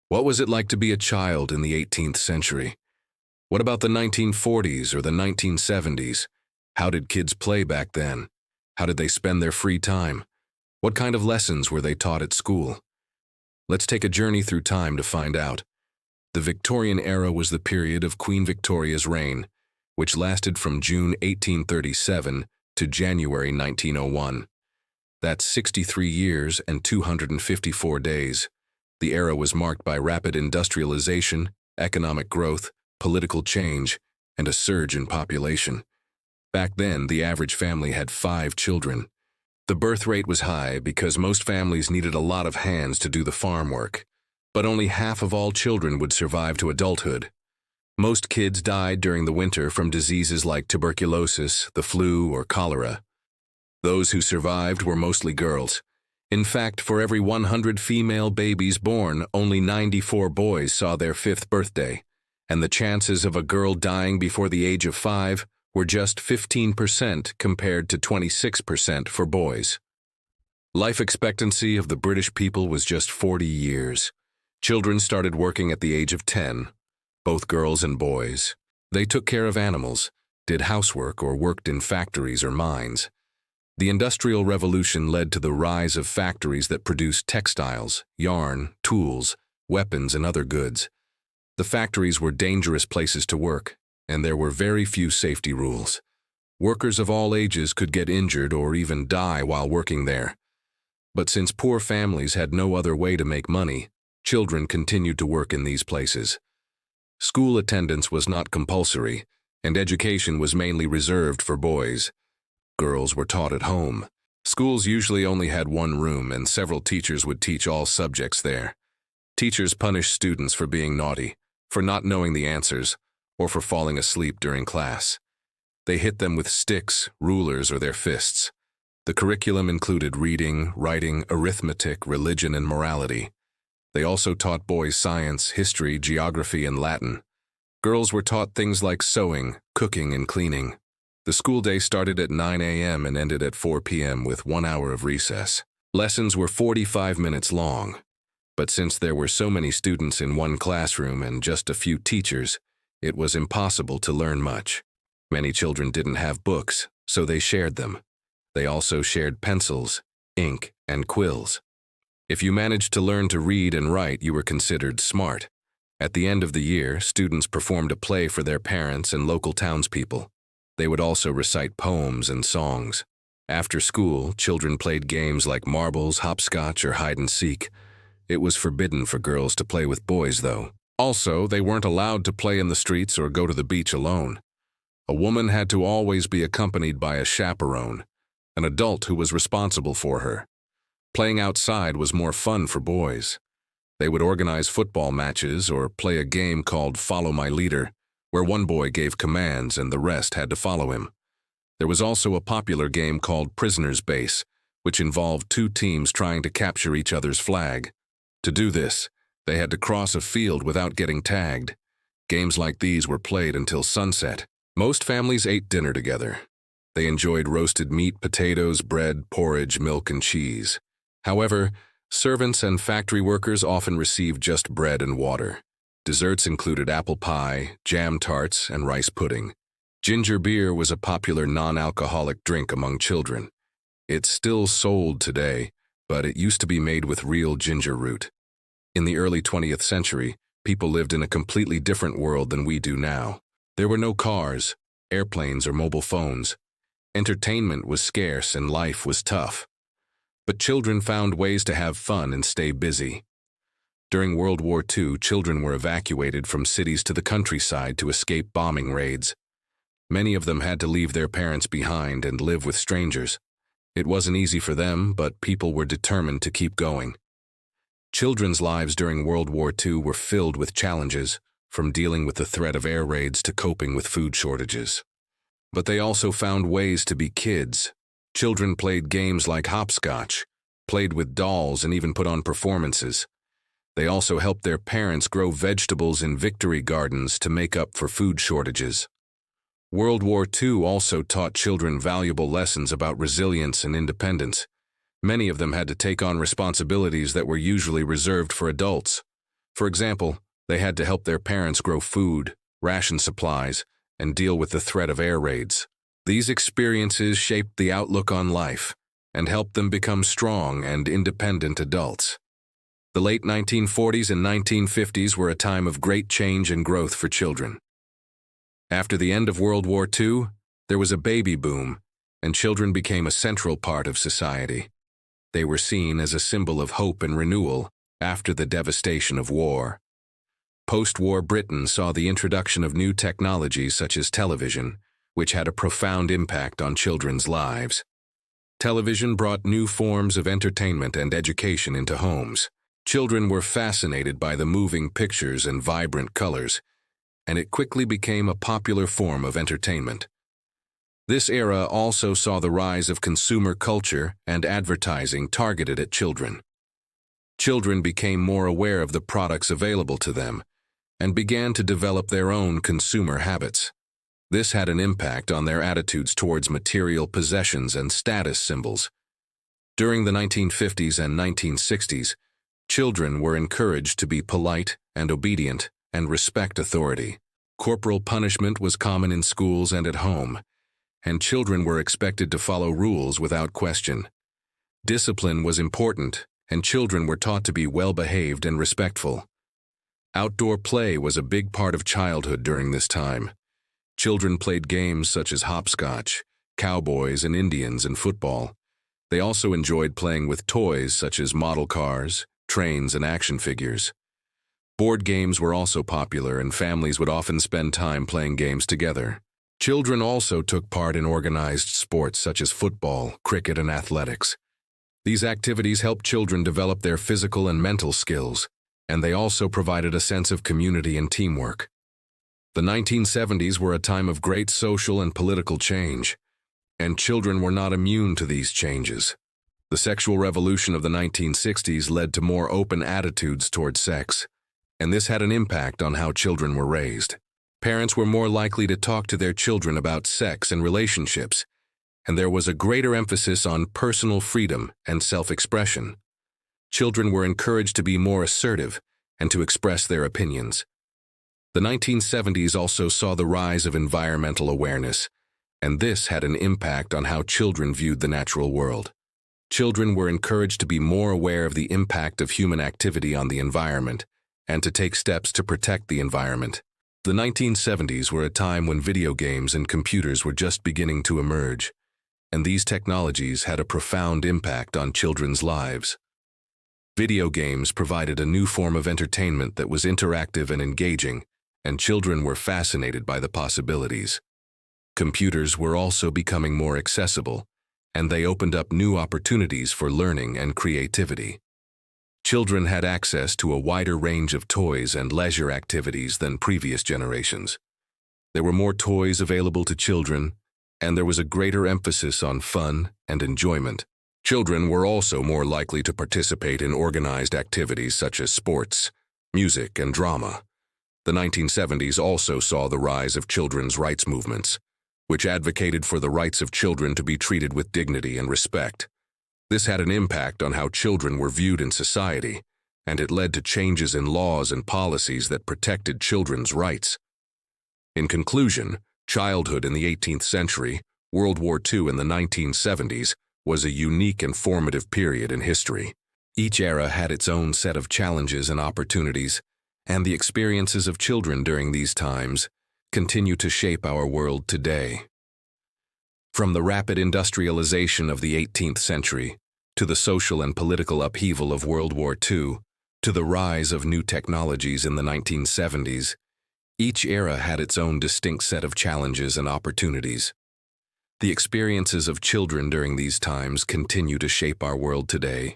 What was it like to be a child in the 18th century? What about the 1940s or the 1970s? How did kids play back then? How did they spend their free time? What kind of lessons were they taught at school? Let's take a journey through time to find out. The Victorian era was the period of Queen Victoria's reign, which lasted from June 1837 to January 1901. That's 63 years and 254 days. The era was marked by rapid industrialization, economic growth, political change, and a surge in population. Back then, the average family had 5 children. The birth rate was high because most families needed a lot of hands to do the farm work, but only half of all children would survive to adulthood. Most kids died during the winter from diseases like tuberculosis, the flu, or cholera. Those who survived were mostly girls. In fact, for every 100 female babies born, only 94 boys saw their 5th birthday, and the chances of a girl dying before the age of 5 were just 15% compared to 26% for boys. Life expectancy of the British people was just 40 years. Children started working at the age of 10, both girls and boys. They took care of animals, did housework, or worked in factories or mines. The Industrial Revolution led to the rise of factories that produced textiles, yarn, tools, weapons, and other goods. The factories were dangerous places to work, and there were very few safety rules. Workers of all ages could get injured or even die while working there. But since poor families had no other way to make money, children continued to work in these places. School attendance was not compulsory, and education was mainly reserved for boys. Girls were taught at home. Schools usually only had one room, and several teachers would teach all subjects there. Teachers punished students for being naughty, for not knowing the answers, or for falling asleep during class. They hit them with sticks, rulers, or their fists. The curriculum included reading, writing, arithmetic, religion, and morality. They also taught boys science, history, geography, and Latin. Girls were taught things like sewing, cooking, and cleaning. The school day started at 9 a.m. and ended at 4 p.m. with 1 hour of recess. Lessons were 45 minutes long, but since there were so many students in one classroom and just a few teachers, it was impossible to learn much. Many children didn't have books, so they shared them. They also shared pencils, ink, and quills. If you managed to learn to read and write, you were considered smart. At the end of the year, students performed a play for their parents and local townspeople. They would also recite poems and songs. After school, children played games like marbles, hopscotch, or hide-and-seek. It was forbidden for girls to play with boys, though. Also, they weren't allowed to play in the streets or go to the beach alone. A woman had to always be accompanied by a chaperone, an adult who was responsible for her. Playing outside was more fun for boys. They would organize football matches or play a game called Follow My Leader, where one boy gave commands and the rest had to follow him. There was also a popular game called Prisoner's Base, which involved 2 teams trying to capture each other's flag. To do this, they had to cross a field without getting tagged. Games like these were played until sunset. Most families ate dinner together. They enjoyed roasted meat, potatoes, bread, porridge, milk, and cheese. However, servants and factory workers often received just bread and water. Desserts included apple pie, jam tarts, and rice pudding. Ginger beer was a popular non-alcoholic drink among children. It's still sold today, but it used to be made with real ginger root. In the early 20th century, people lived in a completely different world than we do now. There were no cars, airplanes, or mobile phones. Entertainment was scarce and life was tough. But children found ways to have fun and stay busy. During World War II, children were evacuated from cities to the countryside to escape bombing raids. Many of them had to leave their parents behind and live with strangers. It wasn't easy for them, but people were determined to keep going. Children's lives during World War II were filled with challenges, from dealing with the threat of air raids to coping with food shortages. But they also found ways to be kids. Children played games like hopscotch, played with dolls, and even put on performances. They also helped their parents grow vegetables in victory gardens to make up for food shortages. World War II also taught children valuable lessons about resilience and independence. Many of them had to take on responsibilities that were usually reserved for adults. For example, they had to help their parents grow food, ration supplies, and deal with the threat of air raids. These experiences shaped the outlook on life and helped them become strong and independent adults. The late 1940s and 1950s were a time of great change and growth for children. After the end of World War II, there was a baby boom, and children became a central part of society. They were seen as a symbol of hope and renewal after the devastation of war. Post-war Britain saw the introduction of new technologies such as television, which had a profound impact on children's lives. Television brought new forms of entertainment and education into homes. Children were fascinated by the moving pictures and vibrant colors, and it quickly became a popular form of entertainment. This era also saw the rise of consumer culture and advertising targeted at children. Children became more aware of the products available to them and began to develop their own consumer habits. This had an impact on their attitudes towards material possessions and status symbols. During the 1950s and 1960s, children were encouraged to be polite and obedient and respect authority. Corporal punishment was common in schools and at home, and children were expected to follow rules without question. Discipline was important, and children were taught to be well-behaved and respectful. Outdoor play was a big part of childhood during this time. Children played games such as hopscotch, cowboys and Indians, and football. They also enjoyed playing with toys such as model cars, trains, and action figures. Board games were also popular, and families would often spend time playing games together. Children also took part in organized sports such as football, cricket, and athletics. These activities helped children develop their physical and mental skills, and they also provided a sense of community and teamwork. The 1970s were a time of great social and political change, and children were not immune to these changes. The sexual revolution of the 1960s led to more open attitudes toward sex, and this had an impact on how children were raised. Parents were more likely to talk to their children about sex and relationships, and there was a greater emphasis on personal freedom and self-expression. Children were encouraged to be more assertive and to express their opinions. The 1970s also saw the rise of environmental awareness, and this had an impact on how children viewed the natural world. Children were encouraged to be more aware of the impact of human activity on the environment and to take steps to protect the environment. The 1970s were a time when video games and computers were just beginning to emerge, and these technologies had a profound impact on children's lives. Video games provided a new form of entertainment that was interactive and engaging, and children were fascinated by the possibilities. Computers were also becoming more accessible, and they opened up new opportunities for learning and creativity. Children had access to a wider range of toys and leisure activities than previous generations. There were more toys available to children, and there was a greater emphasis on fun and enjoyment. Children were also more likely to participate in organized activities such as sports, music, and drama. The 1970s also saw the rise of children's rights movements, which advocated for the rights of children to be treated with dignity and respect. This had an impact on how children were viewed in society, and it led to changes in laws and policies that protected children's rights. In conclusion, childhood in the 18th century, World War II in the 1970s, was a unique and formative period in history. Each era had its own set of challenges and opportunities, and the experiences of children during these times continue to shape our world today. From the rapid industrialization of the 18th century, to the social and political upheaval of World War II, to the rise of new technologies in the 1970s, each era had its own distinct set of challenges and opportunities. The experiences of children during these times continue to shape our world today.